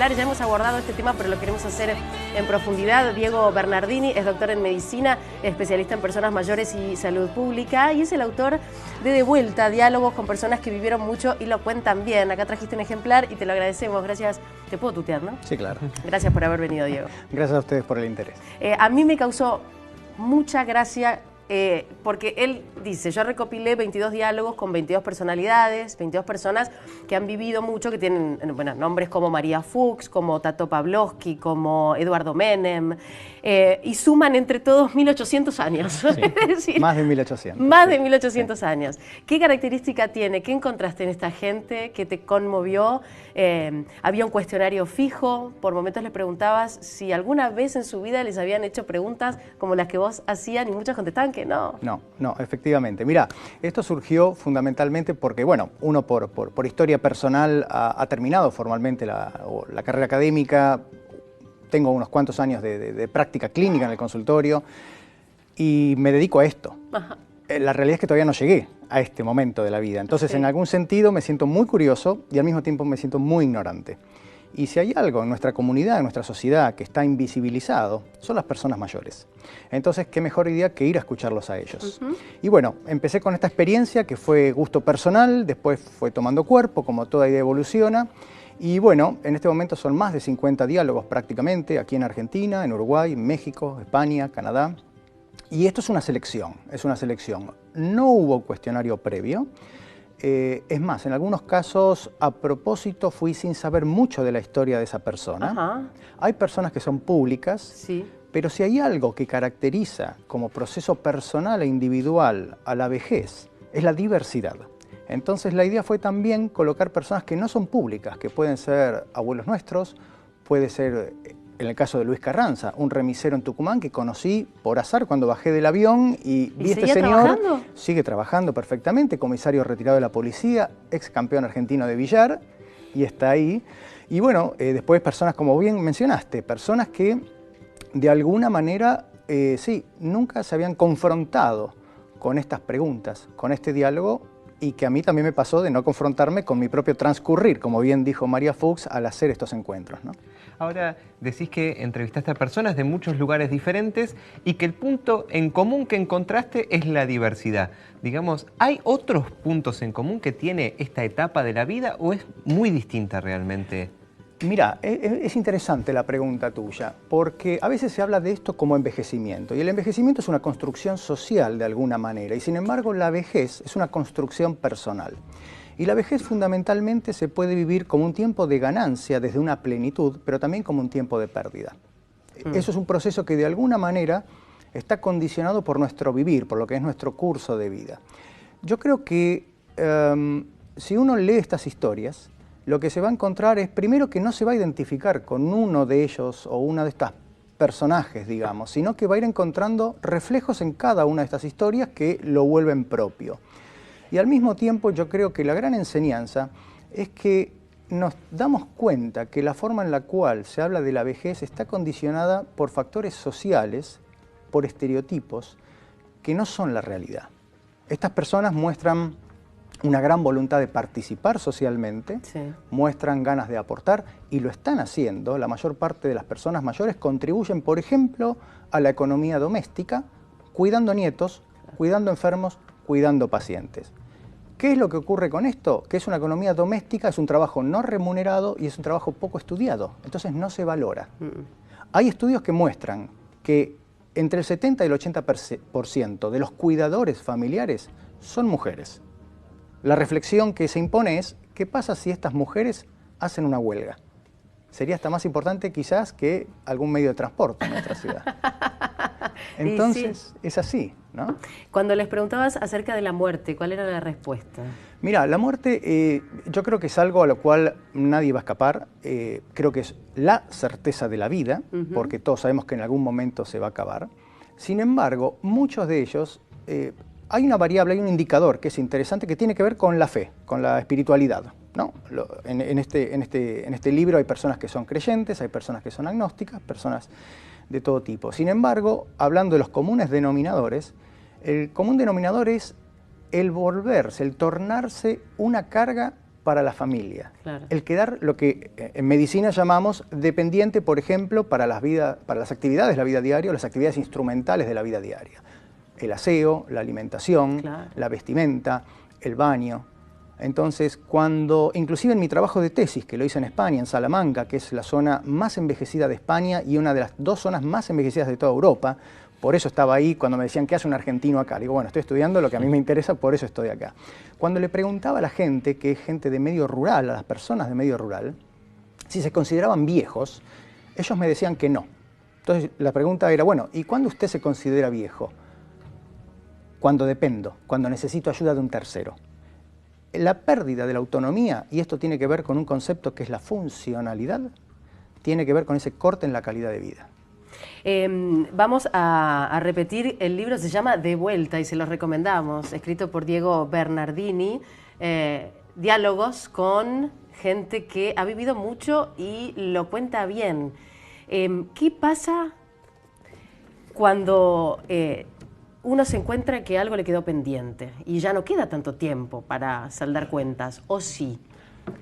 ejemplares. Ya hemos abordado este tema, pero lo queremos hacer en profundidad. Diego Bernardini es doctor en medicina, especialista en personas mayores y salud pública, y es el autor de Vuelta, diálogos con personas que vivieron mucho y lo cuentan bien. Acá trajiste un ejemplar y te lo agradecemos. Gracias. Te puedo tutear, ¿no? Sí, claro. Gracias por haber venido, Diego. Gracias a ustedes por el interés. A mí me causó mucha gracia porque él dice, yo recopilé 22 diálogos con 22 personalidades, 22 personas que han vivido mucho, que tienen nombres como María Fuchs, como Tato Pavlovsky, como Eduardo Menem, y suman entre todos 1800 años. Sí, es decir, más de 1800. Más de 1800 años. ¿Qué característica tiene? ¿Qué encontraste en esta gente que te conmovió? Había un cuestionario fijo, por momentos les preguntabas si alguna vez en su vida les habían hecho preguntas como las que vos hacían y muchos contestaban que no. No, efectivamente. Mira, esto surgió fundamentalmente porque, bueno, uno por historia personal ha terminado formalmente la carrera académica. Tengo unos cuantos años de práctica clínica en el consultorio y me dedico a esto. Ajá. La realidad es que todavía no llegué a este momento de la vida. Entonces, sí, en algún sentido me siento muy curioso y al mismo tiempo me siento muy ignorante. Y si hay algo en nuestra comunidad, en nuestra sociedad que está invisibilizado, son las personas mayores. Entonces, qué mejor idea que ir a escucharlos a ellos. Y bueno, empecé con esta experiencia que fue gusto personal, después fue tomando cuerpo, como toda idea evoluciona. Y bueno, en este momento son más de 50 diálogos prácticamente, aquí en Argentina, en Uruguay, México, España, Canadá. Y esto es una selección, No hubo cuestionario previo. Es más, en algunos casos, a propósito, fui sin saber mucho de la historia de esa persona. Ajá. Hay personas que son públicas, sí, pero si hay algo que caracteriza como proceso personal e individual a la vejez, es la diversidad. Entonces la idea fue también colocar personas que no son públicas, que pueden ser abuelos nuestros, puede ser, en el caso de Luis Carranza, un remisero en Tucumán que conocí por azar cuando bajé del avión y vi a este señor. ¿Trabajando? Sigue trabajando perfectamente, comisario retirado de la policía, ex campeón argentino de billar, y está ahí. Y bueno, después personas, como bien mencionaste, personas que de alguna manera, sí, nunca se habían confrontado con estas preguntas, con este diálogo, y que a mí también me pasó de no confrontarme con mi propio transcurrir, como bien dijo María Fuchs, al hacer estos encuentros, ¿no? Ahora, decís que entrevistaste a personas de muchos lugares diferentes y que el punto en común que encontraste es la diversidad. Digamos, ¿hay otros puntos en común que tiene esta etapa de la vida o es muy distinta realmente? Mira, es interesante la pregunta tuya, porque a veces se habla de esto como envejecimiento, y el envejecimiento es una construcción social de alguna manera, y sin embargo la vejez es una construcción personal. Y la vejez fundamentalmente se puede vivir como un tiempo de ganancia desde una plenitud, pero también como un tiempo de pérdida. Eso es un proceso que de alguna manera está condicionado por nuestro vivir, por lo que es nuestro curso de vida. Yo creo que si uno lee estas historias, lo que se va a encontrar es, primero, que no se va a identificar con uno de ellos o una de estas personajes, digamos, sino que va a ir encontrando reflejos en cada una de estas historias que lo vuelven propio. Y al mismo tiempo yo creo que la gran enseñanza es que nos damos cuenta que la forma en la cual se habla de la vejez está condicionada por factores sociales, por estereotipos, que no son la realidad. Estas personas muestran una gran voluntad de participar socialmente, sí, muestran ganas de aportar y lo están haciendo. La mayor parte de las personas mayores contribuyen, por ejemplo, a la economía doméstica, cuidando nietos, cuidando enfermos, cuidando pacientes. ¿Qué es lo que ocurre con esto? Que es una economía doméstica, es un trabajo no remunerado y es un trabajo poco estudiado, entonces no se valora. Hay estudios que muestran que entre el 70 y el 80% de los cuidadores familiares son mujeres. La reflexión que se impone es, ¿qué pasa si estas mujeres hacen una huelga? Sería hasta más importante quizás que algún medio de transporte en nuestra ciudad. Entonces, sí, es así, ¿no? Cuando les preguntabas acerca de la muerte, ¿cuál era la respuesta? Mira, la muerte yo creo que es algo a lo cual nadie va a escapar. Creo que es la certeza de la vida, porque todos sabemos que en algún momento se va a acabar. Sin embargo, muchos de ellos, hay una variable, hay un indicador que es interesante que tiene que ver con la fe, con la espiritualidad, ¿no? En este libro hay personas que son creyentes, hay personas que son agnósticas, personas de todo tipo. Sin embargo, hablando de los comunes denominadores, el común denominador es el volverse, el tornarse una carga para la familia. Claro. El quedar lo que en medicina llamamos dependiente, por ejemplo, para las actividades de la vida diaria o las actividades instrumentales de la vida diaria. El aseo, la alimentación, Claro. la vestimenta, el baño. Entonces, inclusive en mi trabajo de tesis, que lo hice en España, en Salamanca, que es la zona más envejecida de España y una de las 2 zonas más envejecidas de toda Europa, por eso estaba ahí cuando me decían, ¿qué hace un argentino acá? Digo, bueno, estoy estudiando lo que a mí me interesa, por eso estoy acá. Cuando le preguntaba a la gente, que es gente de medio rural, a las personas de medio rural, si se consideraban viejos, ellos me decían que no. Entonces la pregunta era, bueno, ¿y cuándo usted se considera viejo? Cuando dependo, cuando necesito ayuda de un tercero. La pérdida de la autonomía, y esto tiene que ver con un concepto que es la funcionalidad, tiene que ver con ese corte en la calidad de vida. Vamos a repetir, el libro se llama De Vuelta y se lo recomendamos, escrito por Diego Bernardini, diálogos con gente que ha vivido mucho y lo cuenta bien. ¿Qué pasa cuando uno se encuentra que algo le quedó pendiente y ya no queda tanto tiempo para saldar cuentas? ¿O sí?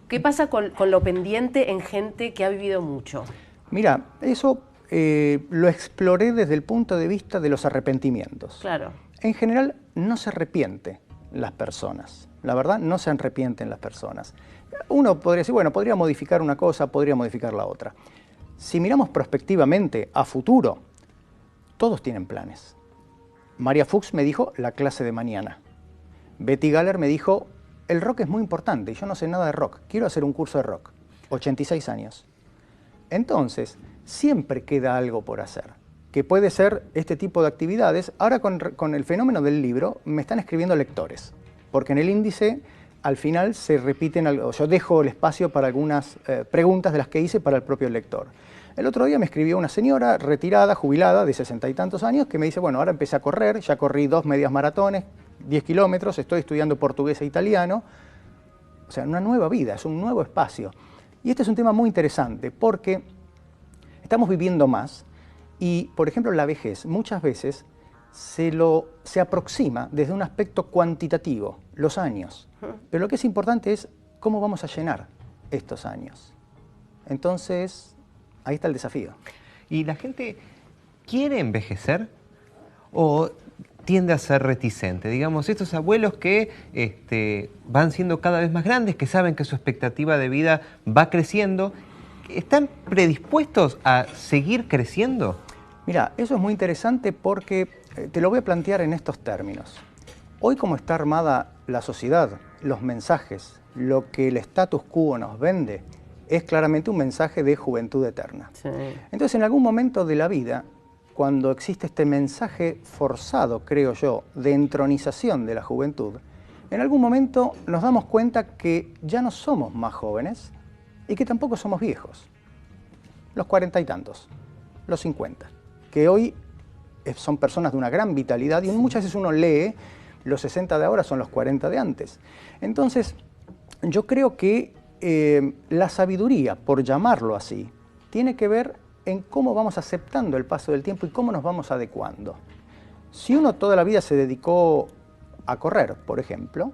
¿Qué pasa con lo pendiente en gente que ha vivido mucho? Mira, eso lo exploré desde el punto de vista de los arrepentimientos. Claro. En general no se arrepienten las personas, la verdad no se arrepienten las personas. Uno podría decir, bueno, podría modificar una cosa, podría modificar la otra. Si miramos prospectivamente a futuro, todos tienen planes. María Fuchs me dijo la clase de mañana. Betty Galler me dijo, el rock es muy importante y yo no sé nada de rock, quiero hacer un curso de rock. 86 años. Entonces, siempre queda algo por hacer, que puede ser este tipo de actividades. Ahora con el fenómeno del libro me están escribiendo lectores, porque en el índice al final se repiten algo. Yo dejo el espacio para algunas preguntas de las que hice para el propio lector. El otro día me escribió una señora retirada, jubilada, de 60 y tantos años, que me dice, bueno, ahora empecé a correr, ya corrí 2 medias maratones, 10 kilómetros, estoy estudiando portugués e italiano. O sea, una nueva vida, es un nuevo espacio. Y este es un tema muy interesante porque estamos viviendo más y, por ejemplo, la vejez muchas veces se aproxima desde un aspecto cuantitativo, los años. Pero lo que es importante es cómo vamos a llenar estos años. Entonces, ahí está el desafío. ¿Y la gente quiere envejecer o tiende a ser reticente? Digamos, estos abuelos que van siendo cada vez más grandes, que saben que su expectativa de vida va creciendo, ¿están predispuestos a seguir creciendo? Mira, eso es muy interesante porque te lo voy a plantear en estos términos. Hoy, como está armada la sociedad, los mensajes, lo que el status quo nos vende, es claramente un mensaje de juventud eterna. Sí. Entonces, en algún momento de la vida, cuando existe este mensaje forzado, creo yo, de entronización de la juventud, en algún momento nos damos cuenta que ya no somos más jóvenes y que tampoco somos viejos. Los 40 y tantos, los 50, que hoy son personas de una gran vitalidad y muchas veces uno lee, los 60 de ahora son los 40 de antes. Entonces, yo creo que la sabiduría, por llamarlo así, tiene que ver en cómo vamos aceptando el paso del tiempo y cómo nos vamos adecuando. Si uno toda la vida se dedicó a correr, por ejemplo,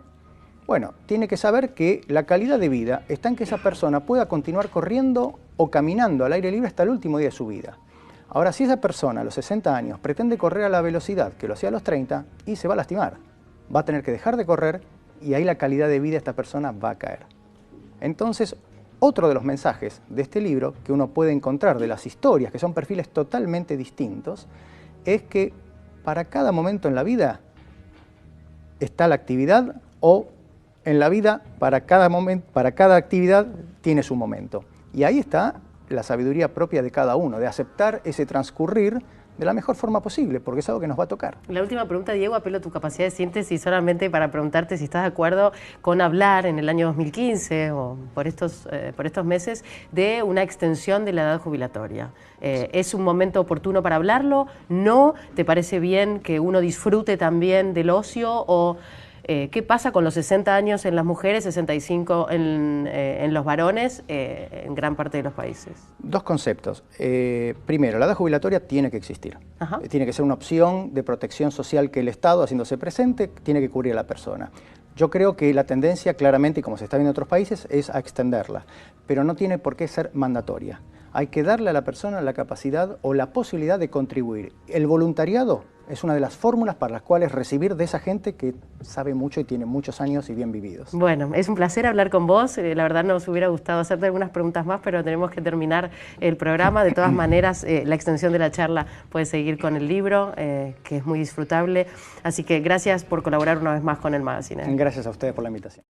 bueno, tiene que saber que la calidad de vida está en que esa persona pueda continuar corriendo o caminando al aire libre hasta el último día de su vida. Ahora, si esa persona a los 60 años pretende correr a la velocidad que lo hacía a los 30, y se va a lastimar, va a tener que dejar de correr y ahí la calidad de vida de esta persona va a caer. Entonces, otro de los mensajes de este libro que uno puede encontrar de las historias, que son perfiles totalmente distintos, es que para cada momento en la vida está la actividad, o en la vida para cada actividad tiene su momento. Y ahí está la sabiduría propia de cada uno, de aceptar ese transcurrir de la mejor forma posible, porque es algo que nos va a tocar. La última pregunta, Diego, apelo a tu capacidad de síntesis solamente para preguntarte si estás de acuerdo con hablar en el año 2015 o por estos meses de una extensión de la edad jubilatoria. ¿Es un momento oportuno para hablarlo? ¿No? ¿Te parece bien que uno disfrute también del ocio? ¿O qué pasa con los 60 años en las mujeres, 65 en los varones en gran parte de los países? Dos conceptos. Primero, la edad jubilatoria tiene que existir. Tiene que ser una opción de protección social que el Estado, haciéndose presente, tiene que cubrir a la persona. Yo creo que la tendencia claramente, y como se está viendo en otros países, es a extenderla, pero no tiene por qué ser mandatoria. Hay que darle a la persona la capacidad o la posibilidad de contribuir. El voluntariado es una de las fórmulas para las cuales recibir de esa gente que sabe mucho y tiene muchos años y bien vividos. Bueno, es un placer hablar con vos. La verdad nos hubiera gustado hacerte algunas preguntas más, pero tenemos que terminar el programa. De todas maneras, la extensión de la charla puede seguir con el libro, que es muy disfrutable. Así que gracias por colaborar una vez más con el magazine. Gracias a ustedes por la invitación.